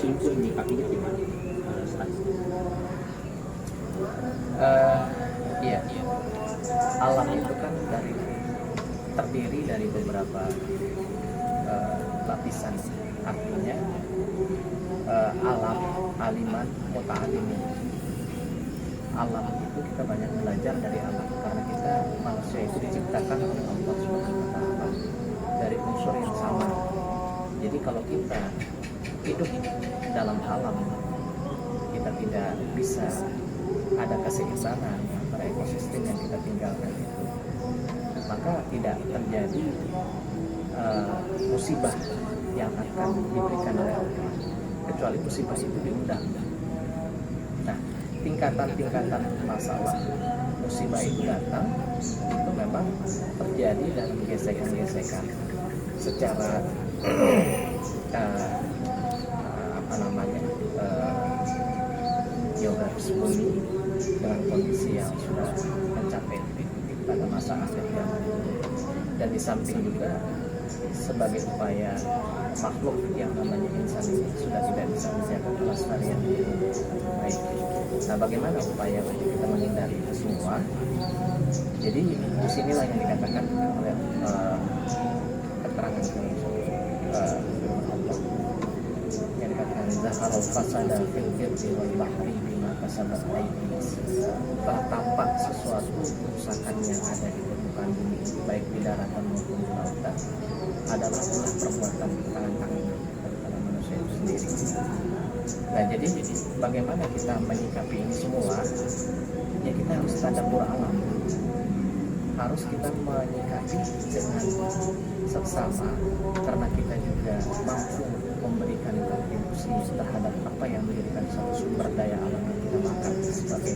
simpul menyikapinya gimana saat itu? Iya, alam itu kan terdiri dari beberapa lapisan. Artinya alam, aliman, muta'alimin. Alam itu kita banyak belajar dari alam karena kita manusia itu diciptakan oleh Allah Subhanahu wa taala dari unsur yang sama. Jadi kalau kita hidup dalam alam, kita tidak bisa ada keseimbangan antara ekosistem yang kita tinggalkan itu, maka tidak terjadi musibah yang akan diberikan oleh Allah, kecuali musibah itu diundang. Nah, tingkatan-tingkatan masalah musibah itu datang, itu memang terjadi dalam gesekan-gesekan secara geografis bumi dengan kondisi yang sudah mencapai titik pada masa akhir zaman. Dan di samping juga sebagai upaya makhluk yang namanya insan ini sudah tidak bisa menjaga kelestarian hidup baik. Nah, bagaimana upaya untuk kita menghindari itu semua? Jadi disinilah yang dikatakan oleh keterangan Allah yang dikatakan zaharul fasada fil birri wal bahri bima kasabat aydin nas. Telah tampak sesuatu kerusakan yang ada di permukaan bumi baik di daratan maupun di lautan adalah perbuatan tangan-tangan daripada manusia itu sendiri. Nah, jadi bagaimana kita menyikapi ini semua? Ya, kita harus tadabbur alam, harus kita menyikapi dengan seksama, karena kita juga mampu memberikan kontribusi terhadap apa yang menjadikan satu sumber daya alam yang kita makan sebagai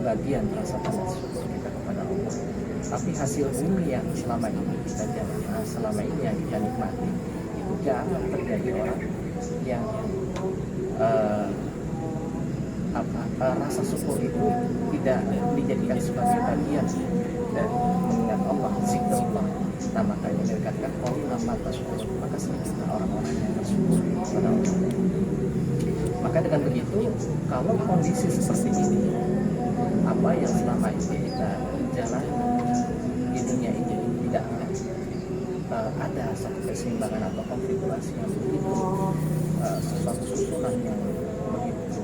bagian rasa tanda syukur kita kepada Allah. Tapi hasil bumi yang selama ini kita jalani, selama ini yang kita nikmati, itu jangan terjadi orang yang rasa syukur itu tidak dijadikan sebagai bagian dari mengingat Allah, zikrullah. Nah, makanya dikatakan qalilan ma tashkurun, maka sedikitlah orang-orang yang bersyukur kepada Allah. Maka dengan begitu, kalau kondisi seperti ini, apa yang selama ini kita jalani di dunia ini tidak ada satu keseimbangan atau konfigurasi yang begitu sesuatu susunan yang begitu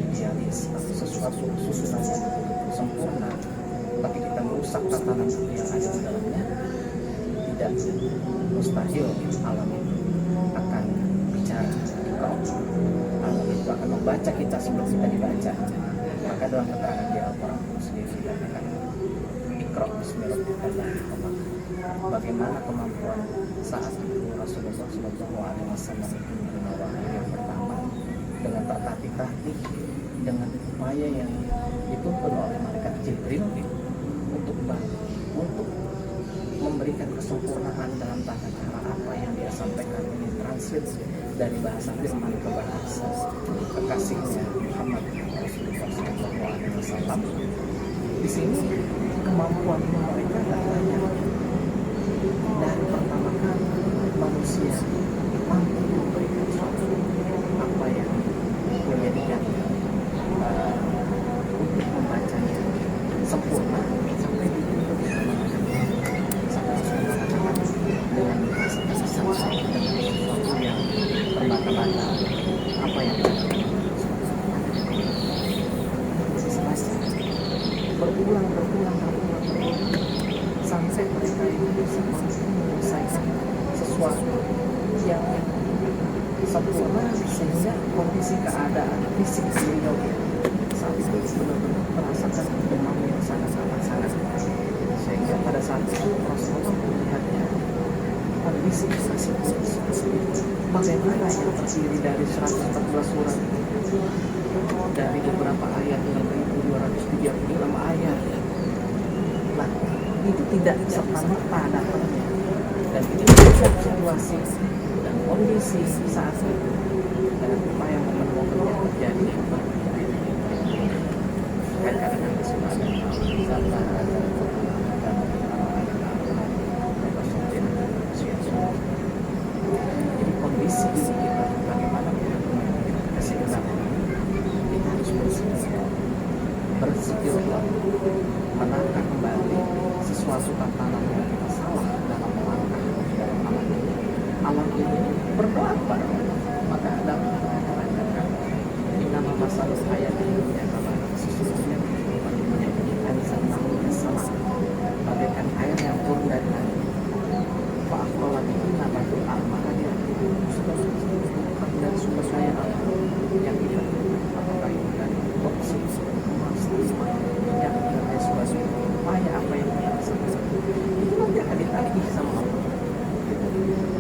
idealis atau sesuatu susunan yang begitu sempurna, tapi kita merusak tatanan yang ada di dalamnya, tidak mustahil alam itu akan bicara. Alam itu akan membaca kita sebelum kita dibaca. Maka dalam keterangan di Al-Quran sendiri dikatakan Iqra bismi rabbikal ladzi khalaq. Bagaimana kemampuan saat itu Rasulullah SAW itu menerima wahyu yang pertama dengan tertatih-tatih, dengan upaya yang dituntun oleh malaikat Jibril untuk memberikan kesempurnaan dalam tata cara apa yang dia sampaikan ini, translate dari bahasa firman ke bahasa kekasihnya Muhammad Rasulullah SAW. Di sini kemampuan mereka tidak banyak. Dari pertama kali manusia mampu memberikan suatu apa yang menjadikan untuk membacanya sempurna sampai ditutup sampai dengan bahasa dengan sesuatu yang terbata-bata apa yang berulang sampai mereka itu bisa menyelesaikan sesuatu yang sempurna sehingga kondisi keadaan fisik beliau saat itu benar-benar merasakan demam yang sangat sehingga pada saat itu Rasulullah melihatnya kondisi masih seperti itu. Bagaimana yang terdiri dari 114 surat dari beberapa ayat dengan 1236 ayat, nah itu tidak serta-merta datangnya, dan ini bukan situasi dan kondisi saat itu dengan upaya momen-momen yang terjadi kadang-kadang sudah ada jadi kondisi kita bagaimana berzikirlah, menata kembali sesuatu tantangan yang kita salah dalam melangkah dalam alam ini. Alam ini berdoa kepada Allah. Maka ada mengatakan nama masalah ayat ini adalah sesungguhnya anzal mahmud sama bagaikan air yang turun dari langit. Pak Allah ini nabatul maka dia dan sumber daya alam yang kita apakah itu dari opsi yang kita suka upaya apa yang kita lakukan itu nanti akan ditagih sama Allah.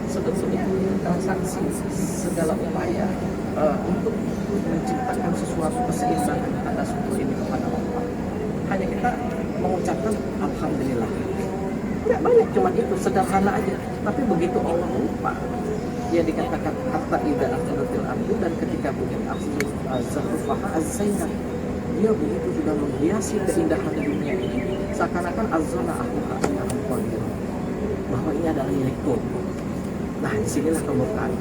Sebetulnya transaksi segala upaya untuk menciptakan sesuatu keseimbangan pada syukur ini kepada Allah, hanya kita mengucapkan alhamdulillah. Tidak banyak, cuma itu sederhana aja. Tapi begitu Allah lupa, dia dikatakan hatta idza akhratil abdu, dan ketika bumi zarfaha azzaina, dia begitu sudah menghiasi keindahan dunia ini seakan-akan azzana ahluha annahum qadirun, bahwa ini adalah milik Tuhan. Nah, disinilah kemurkaan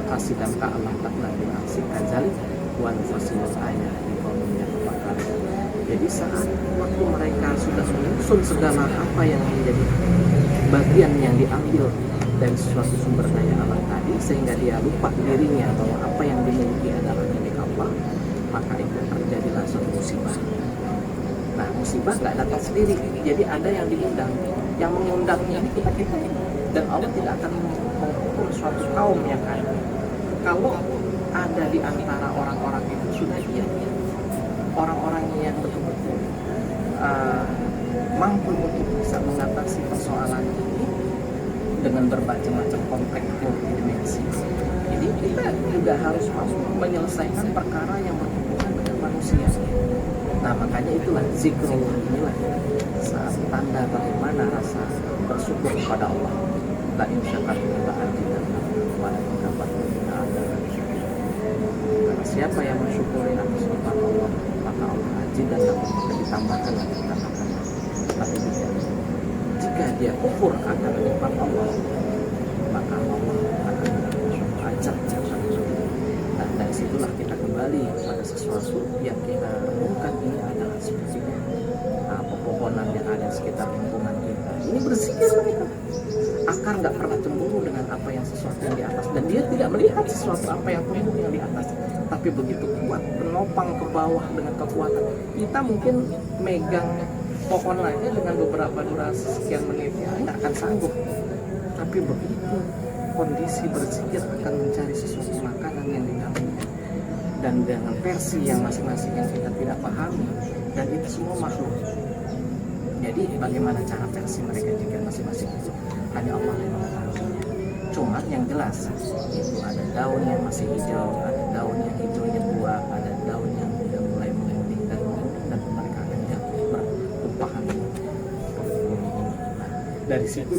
kasih dan ta'alam takna bina'aksi kadzalik wa nufasilul ayat di kaumnya kepada. Jadi saat waktu mereka sudah menyusun segala apa yang menjadi bagian yang diambil dari suatu sumber daya alam tadi, sehingga dia lupa dirinya bahwa apa yang dimiliki adalah milik Allah, maka itu terjadilah suatu musibah. Nah, musibah nggak datang sendiri, jadi ada yang diundang. Yang mengundangnya ini kita ini, dan Allah tidak akan mengukur suatu kaum yang ada. Kalau ada di antara orang-orang itu sudah dia orang-orang yang betul-betul mampu untuk bisa mengatasi persoalan ini dengan berbagai macam kompleks multidimensi. Jadi kita juga harus mampu menyelesaikan perkara yang berhubungan dengan manusia. Nah, makanya itulah zikrullah inilah saat tanda bagaimana rasa bersyukur kepada Allah. La in syakartum la azidannakum wa la in kafartum la azidannakum. Karena siapa yang mensyukuri atas nikmat Allah, maka Allah azidannakum, ditambahkan lagi ditambahkan. Tapi jika dia kufur akan nikmat Allah, maka Allah akan ajak. Nah, dari situlah kita kembali pada sesuatu yang kita renungkan, ini adalah sepertinya pepohonan yang ada di sekitar lingkungan kita. Ini berzikir mereka. Akar nggak pernah cemburu dengan apa yang sesuatu yang di atas, dan dia tidak melihat sesuatu apa yang tumbuh yang di atas, tapi begitu kuat menopang ke bawah dengan kekuatan. Kita mungkin megang pohon lainnya dengan beberapa durasi sekian menit ya nggak akan sanggup, tapi begitu kondisi berzikir akan mencari sesuatu makanan yang dinamanya dan dengan versi yang masing-masing yang kita tidak pahami, dan itu semua makhluk. Jadi bagaimana cara versi mereka jika masing-masing itu hanya Allah yang mengetahuinya. Cuma yang jelas itu ada daun yang masih hijau, ada daun yang hijaunya tua, ada daun yang sudah mulai menguning dan mereka akan jatuh bertumpahan ke bumi ini. Nah, dari situ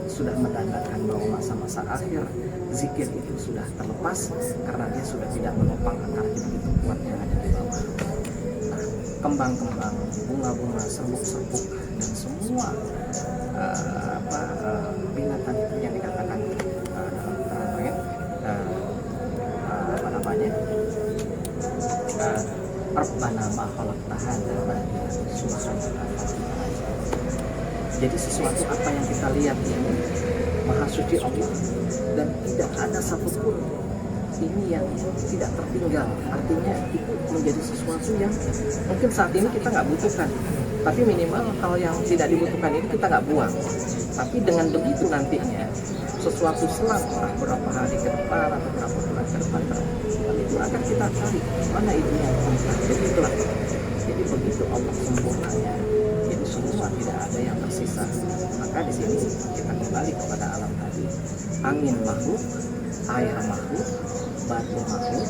sudah menandakan bahwa masa-masa akhir zikir itu sudah terlepas karena dia sudah tidak menopang akar yang begitu kuat yang ada di bawah. Nah, kembang-kembang, bunga-bunga, serbuk-serbuk, dan semua binatang itu yang dikatakan dalam keterangan apa namanya Rabbana ma khalaqta hadza batila subhanaka. Jadi sesuatu apa yang kita lihat ini maha suci Allah, dan tidak ada satupun ini yang tidak tertinggal. Artinya itu menjadi sesuatu yang mungkin saat ini kita nggak butuhkan, tapi minimal hal yang tidak dibutuhkan itu kita nggak buang. Tapi dengan begitu nantinya sesuatu selang berapa hari ke depan atau berapa bulan ke depan itu akan kita cari mana itu yang sempurna. Jadi itulah. Jadi begitu Allah sempurnanya, jadi semua tidak ada yang tersisa. Maka di sini kita kembali kepada alam tadi. Angin makhluk, air makhluk, batu makhluk,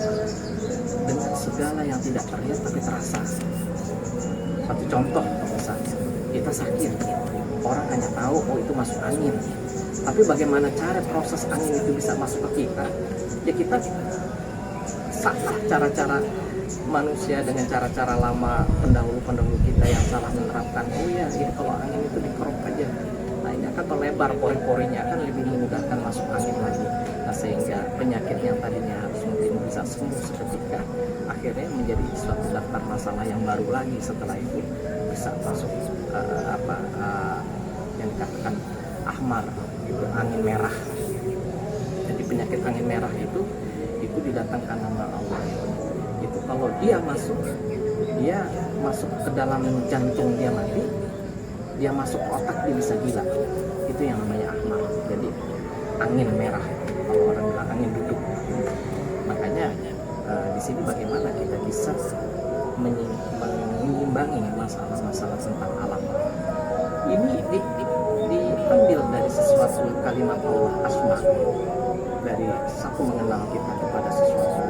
dengan segala yang tidak terlihat tapi terasa. Satu contoh misalnya, kita sakit, orang hanya tahu oh itu masuk angin, tapi bagaimana cara proses angin itu bisa masuk ke kita? Ya kita salah cara-cara manusia dengan cara-cara lama pendahulu-pendahulu kita yang salah menerapkan. Oh ya, ini kalau angin itu dikerok aja, nah ini akan melebar pori-porinya, akan lebih memudahkan masuk angin lagi. Nah, sehingga penyakit yang tadinya harus mungkin bisa sembuh seketika, akhirnya menjadi suatu daftar masalah yang baru lagi. Setelah itu bisa masuk yang dikatakan ahmar, itu angin merah. Jadi penyakit angin merah itu didatangkan nama Allah. Itu kalau dia masuk ke dalam jantung, dia mati, dia masuk ke otak, dia bisa gila. Itu yang namanya ahmar. Jadi angin merah, kalau orang bilang angin duduk. Makanya di sini bagaimana kita bisa mengimbangi masalah-masalah tentang alam. Ini diambil dari sesuatu kalimat Allah asma, dari satu mengenal kita kepada sesuatu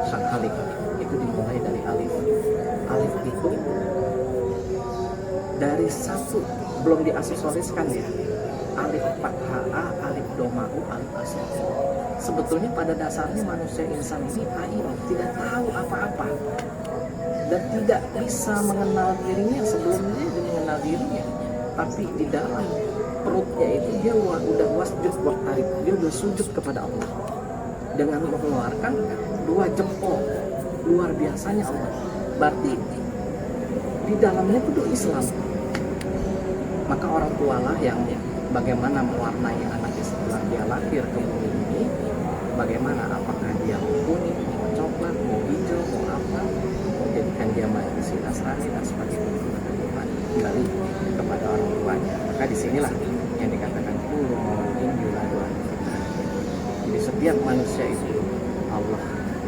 sang Khalik. Itu dimulai dari alif. Alif itu dari satu, belum diaksesoriskan ya, alif fathah a, alif doma'u, alif asma. Sebetulnya pada dasarnya manusia insan ini tidak tahu apa-apa dan tidak bisa mengenal dirinya sebelumnya dia mengenal dirinya. Tapi di dalam perutnya itu dia udah wasjud waqtarib, dia udah sujud kepada Allah dengan mengeluarkan 2 jempol. Luar biasanya Allah. Berarti di dalamnya itu Islam. Maka orang tualah yang bagaimana mewarnai anaknya setelah dia lahir ke bumi ini. Bagaimana, apakah dia mau kuning, mau coklat, mau hijau, mau apa, menjadikan dia majusi, Nasrani dan sebagainya. Kembali kepada orang tuanya. Maka disinilah yang dikatakan kullu mauludin yuladu ala fitrah. Jadi setiap manusia itu Allah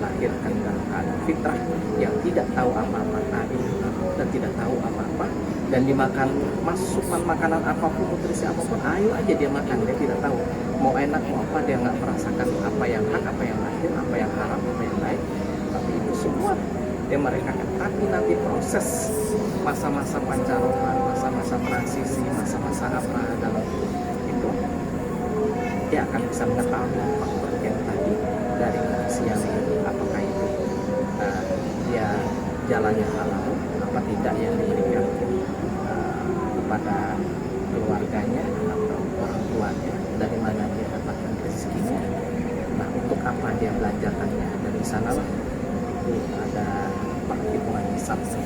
lahirkan dalam keadaan fitrah, yang tidak tahu apa-apa tadi dan tidak tahu apa-apa, dan dimakan masukan makanan apapun, nutrisi apapun, ayo aja dia makan. Dia tidak tahu mau enak mau apa, dia nggak merasakan apa yang hak, apa yang lahir, apa yang haram, apa yang baik. Tapi itu semua dia mereka kan. Tapi nanti proses masa-masa pancaroba, masa-masa transisi, masa-masa apa dalam itu, dia akan bisa mengetahui faktor yang tadi dari kondisinya ini, apakah itu dia jalannya halal apa tidak yang diberikan kepada keluarganya atau orang tuanya, dari mana dia dapatkan rezekinya, nah untuk apa dia belajarkannya. Dan di sanalah itu ada perhitungan hisabnya.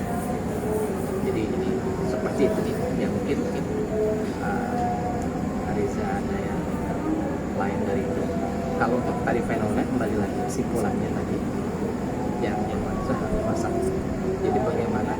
Jadi ini seperti itu yang mungkin Ariza ada yang lain dari itu. Kalau untuk tadi fenomena, kembali lagi kesimpulannya tadi yang masa. Jadi bagaimana